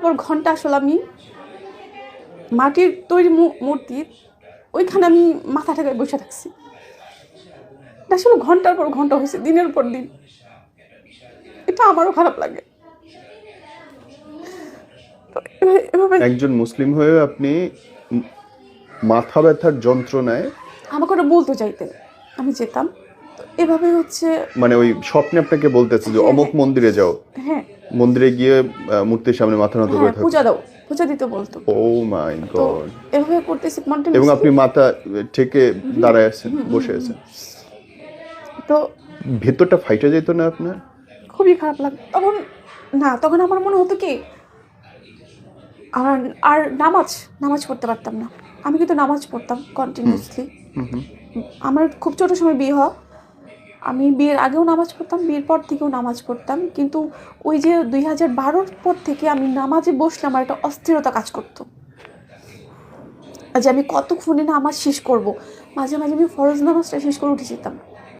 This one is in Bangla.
পর ঘন্টা আসলে আমি মাটির তৈরি মূর্তি ওইখানে আমি মাথা ঠেকায় বসে থাকছি। এটা আসলে ঘন্টার পর ঘন্টা হয়েছে, দিনের পর দিন। এটা আমারও খারাপ লাগে। তো এভাবে একজন মুসলিম হয়ে আপনি মাথা ব্যথার যন্ত্রণায় আমাকে ওটা বলতে চাইতেন, আমি যেতাম। তো এভাবে হচ্ছে মানে ওই স্বপ্নে আপনাকে বলতেছে যে হ্যাঁ, অমুক মন্দিরে যাও, হ্যাঁ, মন্দিরে গিয়ে মূর্তির সামনে মাথা নত হ্যাঁ, করে থাকো। পূজা দাও, পূজা দিতে বলতো। ও মাই তো গড। এভাবে করতেছি এবং কন্টিনিউসলি। আপনি মাথা ঠেকে দাঁড়ায় আছেন, বসে আছেন, তো ভেতরটা ফাইটা যেত না আপনার? খুবই খারাপ লাগে তখন। না, তখন আমার মনে হতো কি, আর আর নামাজ পড়তে পারতাম না। আমি কিন্তু নামাজ পড়তাম কন্টিনিউসলি। আমার খুব ছোট সময় বিয়ে হওয়া, আমি বিয়ের আগেও নামাজ পড়তাম, বিয়ের পর থেকেও নামাজ পড়তাম। কিন্তু ওই যে 2012 পর থেকে আমি নামাজে বসলে আমার একটা অস্থিরতা কাজ করতো, যে আমি কতক্ষণে নামাজ শেষ করব। মাঝে মাঝে আমি ফরজ নামাজটা শেষ করে উঠে যেতাম।